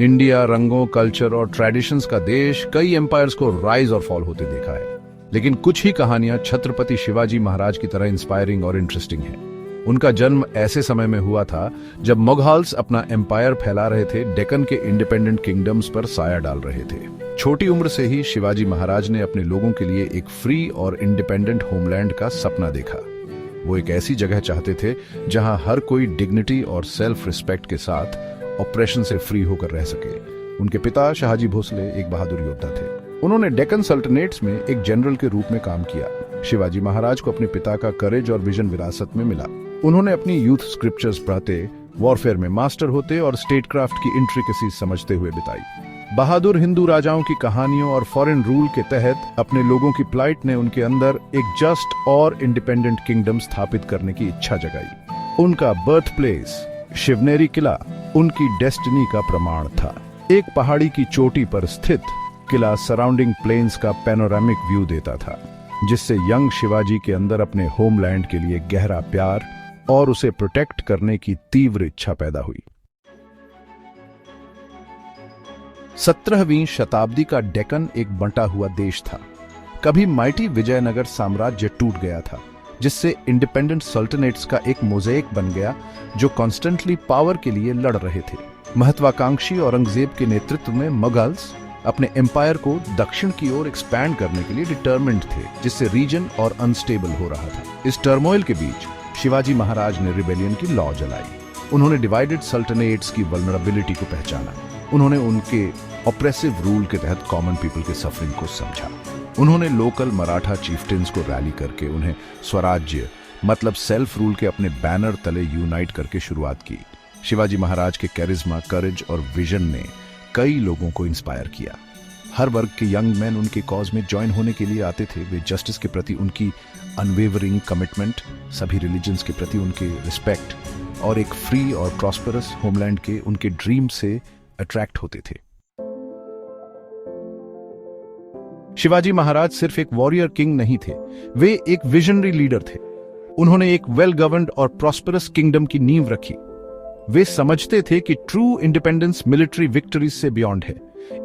India रंगों, culture और traditions का देश, कई एम्पायर्स को राइज और फॉल होते देखा है, लेकिन कुछ ही कहानियां छत्रपति शिवाजी महाराज की तरह इंस्पायरिंग और इंटरेस्टिंग हैं। उनका जन्म ऐसे समय में हुआ था जब मुगल्स अपना एम्पायर फैला रहे थे, डेक्कन के इंडिपेंडेंट किंगडम्स पर साया डाल रहे थे। छोटी उम्र से ही शिवाजी महाराज ने अपने लोगों के लिए एक फ्री और इंडिपेंडेंट होमलैंड का सपना देखा। वो एक ऐसी जगह चाहते थे जहां हर कोई डिग्निटी और सेल्फ रिस्पेक्ट के साथ ऑपरेशन से फ्री होकर रह सके। उनके पिता शाहजी भोसले एक बहादुर योद्धा थे। उन्होंने डेक्कन सल्तनेट्स में एक जनरल के रूप में काम किया। शिवाजी महाराज को अपने पिता का करेज और विजन विरासत में मिला। उन्होंने अपनी यूथ स्क्रिप्चर्स पढ़ते, वॉरफेयर में मास्टर होते और स्टेट क्राफ्ट की इंट्रिकेसी समझते हुए बिताई। बहादुर हिंदू राजाओं की कहानियों और फॉरेन रूल के तहत अपने लोगों की प्लाइट ने उनके अंदर एक जस्ट और इंडिपेंडेंट किंगडम स्थापित करने की इच्छा जगाई। उनका बर्थ प्लेस शिवनेरी किला उनकी डेस्टिनी का प्रमाण था। एक पहाड़ी की चोटी पर स्थित किला सराउंडिंग प्लेन्स का पैनोरामिक व्यू देता था, जिससे यंग शिवाजी के अंदर अपने होमलैंड के लिए गहरा प्यार और उसे प्रोटेक्ट करने की तीव्र इच्छा पैदा हुई। 17वीं शताब्दी का डेक्कन एक बंटा हुआ देश था। कभी माइटी विजयनगर साम्राज्य टूट गया था, जिससे इंडिपेंडेंट सल्तनेट्स का एक मोज़ेक बन गया जो कॉन्स्टेंटली पावर के लिए लड़ रहे थे। महत्वाकांक्षी औरंगजेब के नेतृत्व में मुगल्स अपने एम्पायर को दक्षिण की ओर एक्सपैंड करने के लिए डिटरमिन्ड थे, जिससे रीजन और अनस्टेबल हो रहा था। इस टर्मोइल के बीच शिवाजी महाराज ने रिबेलियन की लॉ जलाई। उन्होंने डिवाइडेड सल्तनेट्स की वल्नरेबिलिटी को पहचाना। उन्होंने उनके ऑप्रेसिव रूल के तहत कॉमन पीपल के सफरिंग को समझा। उन्होंने लोकल मराठा चीफ्टेन्स को रैली करके उन्हें स्वराज्य मतलब सेल्फ रूल के अपने बैनर तले यूनाइट करके शुरुआत की। शिवाजी महाराज के कैरिज्मा, करेज और विजन ने कई लोगों को इंस्पायर किया। हर वर्ग के यंग मैन उनके कॉज में ज्वाइन होने के लिए आते थे। वे जस्टिस के प्रति उनकी अनवेवरिंग कमिटमेंट, सभी रिलीजन्स के प्रति उनके रिस्पेक्ट और एक फ्री और प्रॉस्परस होमलैंड के उनके ड्रीम से अट्रैक्ट होते थे। शिवाजी महाराज सिर्फ एक वॉरियर किंग नहीं थे, वे एक विजनरी लीडर थे। उन्होंने एक वेल गवर्नड और प्रॉस्परस किंगडम की नींव रखी। वे समझते थे कि ट्रू इंडिपेंडेंस मिलिट्री विक्ट्रीज से बियॉन्ड है।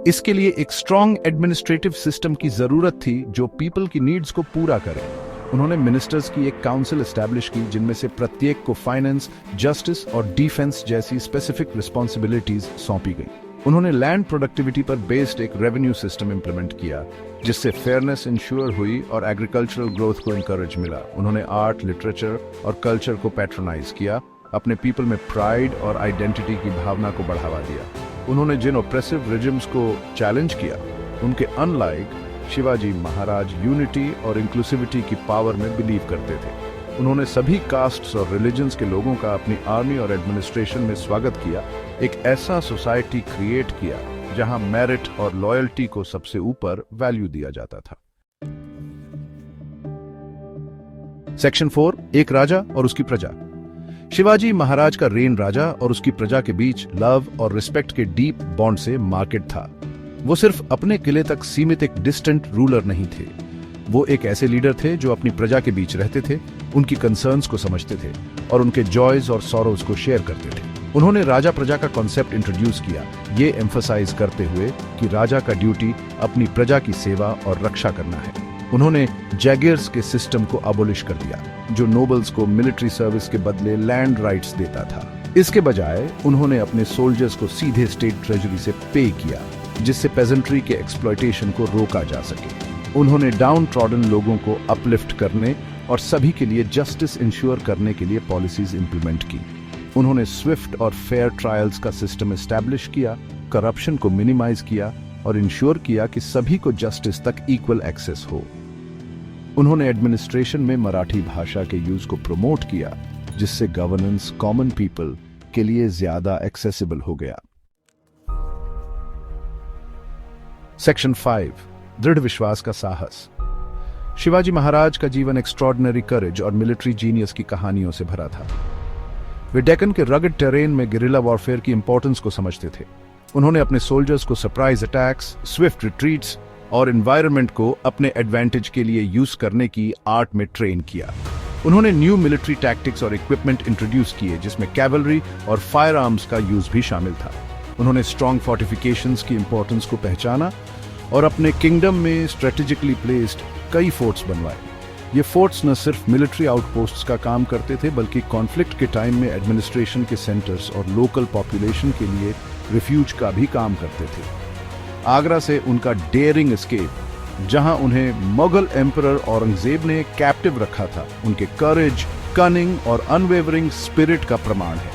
इसके लिए एक स्ट्रांग एडमिनिस्ट्रेटिव सिस्टम की जरूरत थी जो पीपल की नीड्स को पूरा करे। उन्होंने मिनिस्टर्स की एक काउंसिल एस्टैब्लिश की, जिनमें से प्रत्येक को फाइनेंस, जस्टिस और डिफेंस जैसी स्पेसिफिक रिस्पॉन्सिबिलिटीज सौंपी गई। उन्होंने लैंड प्रोडक्टिविटी पर बेस्ड एक रेवेन्यू सिस्टम इंप्लीमेंट किया, जिससे फेयरनेस इंश्योर हुई और एग्रीकल्चरल ग्रोथ को इंकरेज मिला। उन्होंने आर्ट, लिटरेचर और कल्चर को पैट्रोनाइज किया, अपने पीपल में प्राइड और आइडेंटिटी की भावना को बढ़ावा दिया। उन्होंने जिन ऑप्रेसिव रिजिम्स को चैलेंज किया, उनके अनलाइक शिवाजी महाराज यूनिटी और इंक्लूसिविटी की पावर में बिलीव करते थे। उन्होंने सभी कास्ट्स और रिलीजन्स के लोगों का अपनी आर्मी और एडमिनिस्ट्रेशन में स्वागत किया, एक ऐसा सोसाइटी क्रिएट किया जहां मेरिट और लॉयल्टी को सबसे ऊपर वैल्यू दिया जाता था। सेक्शन 4, एक राजा और उसकी प्रजा। शिवाजी महाराज का रेन राजा और उसकी प्रजा के बीच लव और रिस्पेक्ट के डीप बॉन्ड से मार्केट था। वो सिर्फ अपने किले तक सीमित एक डिस्टेंट रूलर नहीं थे। वो एक ऐसे लीडर थे जो अपनी प्रजा के बीच रहते थे, उनकी कंसर्न्स को समझते थे और उनके जॉयज और सॉरोज को शेयर करते थे। उन्होंने राजा प्रजा का कॉन्सेप्ट इंट्रोड्यूस किया, ये एम्फसाइज करते हुए कि राजा का ड्यूटी अपनी प्रजा की सेवा और रक्षा करना है। उन्होंने जैगियर्स के सिस्टम को अबोलिश कर दिया, जो नोबल्स को मिलिट्री सर्विस के बदले लैंड राइट्स देता था। इसके बजाय उन्होंने अपने सोल्जर्स को सीधे स्टेट ट्रेजरी से पे किया, जिससे पेजेंट्री के एक्सप्लॉयटेशन को रोका जा सके। उन्होंने डाउन ट्रॉडन लोगों को अपलिफ्ट करने और सभी के लिए जस्टिस इंश्योर करने के लिए पॉलिसीज इंप्लीमेंट की। उन्होंने स्विफ्ट और फेयर ट्रायल्स का सिस्टम एस्टैब्लिश किया, करप्शन को मिनिमाइज किया और इंश्योर किया कि सभी को जस्टिस तक इक्वल एक्सेस हो। उन्होंने एडमिनिस्ट्रेशन में मराठी भाषा के यूज को प्रमोट किया, जिससे गवर्नेंस कॉमन पीपल के लिए ज्यादा एक्सेसिबल हो गया। सेक्शन 5, दृढ़ विश्वास का साहस। शिवाजी महाराज का जीवन एक्स्ट्रॉर्डिनरी करेज और मिलिट्री जीनियस की कहानियों से भरा था। वे डेक्कन के रगड टेरेन में गिरिला वॉरफेयर की इंपॉर्टेंस को समझते थे। उन्होंने अपने सोल्जर्स को सरप्राइज अटैक्स, स्विफ्ट रिट्रीट्स और एनवायरनमेंट को अपने एडवांटेज के लिए यूज करने की आर्ट में ट्रेन किया। उन्होंने न्यू मिलिट्री टैक्टिक्स और इक्विपमेंट इंट्रोड्यूस किए, जिसमें कैवलरी और फायर आर्म्स का यूज भी शामिल था। उन्होंने स्ट्रॉन्ग फोर्टिफिकेशंस की इंपॉर्टेंस को पहचाना और अपने किंगडम में स्ट्रेटेजिकली प्लेस्ड कई फोर्ट्स बनवाए। ये फोर्ट्स न सिर्फ मिलिट्री आउटपोस्ट्स का काम करते थे बल्कि कॉन्फ्लिक्ट के टाइम में एडमिनिस्ट्रेशन के सेंटर्स और लोकल पॉपुलेशन के लिए रिफ्यूज का भी काम करते थे। आगरा से उनका डेयरिंग एस्केप, जहां उन्हें मुगल एम्परर औरंगजेब ने कैप्टिव रखा था, उनके करेज, कनिंग और अनवेवरिंग स्पिरिट का प्रमाण है।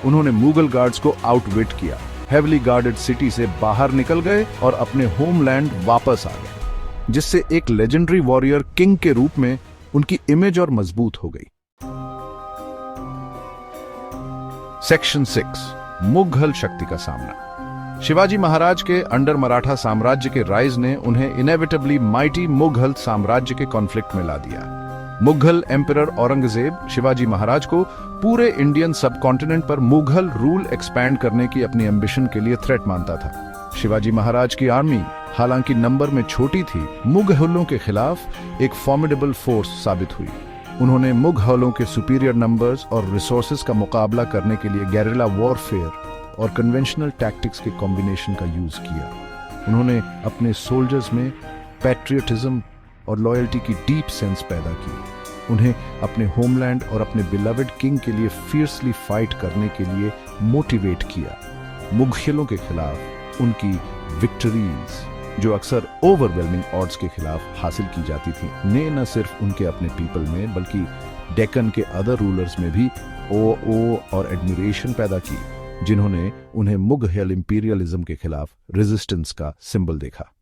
उन्होंने मुगल गार्ड्स को आउटविट किया, हेवली गार्डेड सिटी से बाहर निकल गए और अपने होमलैंड वापस आ गए, जिससे एक लेजेंडरी वॉरियर किंग के रूप में उनकी इमेज और मजबूत हो गई। सेक्शन 6, मुगल शक्ति का सामना। शिवाजी महाराज के अंडर मराठा साम्राज्य के राइज ने उन्हें इनेविटेबली माइटी मुगल साम्राज्य के कॉन्फ्लिक्ट में ला दिया। मुगल एम्परर औरंगजेब शिवाजी महाराज को पूरे इंडियन सबकॉन्टिनेंट पर मुगल रूल एक्सपैंड करने की अपनी एम्बिशन के लिए थ्रेट मानता था। शिवाजी महाराज की आर्मी हालांकि नंबर में छोटी थी, मुगलों के खिलाफ एक फॉर्मिडेबल फोर्स साबित हुई। उन्होंने मुगलों के सुपीरियर नंबर्स और रिसोर्सेज का मुकाबला करने के लिए गैरिला वॉरफेयर और कन्वेंशनल टैक्टिक्स के कॉम्बिनेशन का यूज किया। उन्होंने अपने सोल्जर्स में पैट्रियटिज्म और लॉयल्टी की डीप सेंस पैदा की। उन्हें अपने होमलैंड और अपने बिलवेड किंग के लिए फियर्सली फाइट करने के लिए मोटिवेट किया। मुगलों के खिलाफ उनकी विक्ट्रीज, जो अक्सर ओवरवेलमिंग ऑड्स के खिलाफ हासिल की जाती थी, ने न सिर्फ उनके अपने पीपल में बल्कि डेक्कन के अदर रूलर्स में भी ओ और एडमिरेशन पैदा की, जिन्होंने उन्हें मुगल इंपीरियलिज्म के खिलाफ रेजिस्टेंस का सिंबल देखा।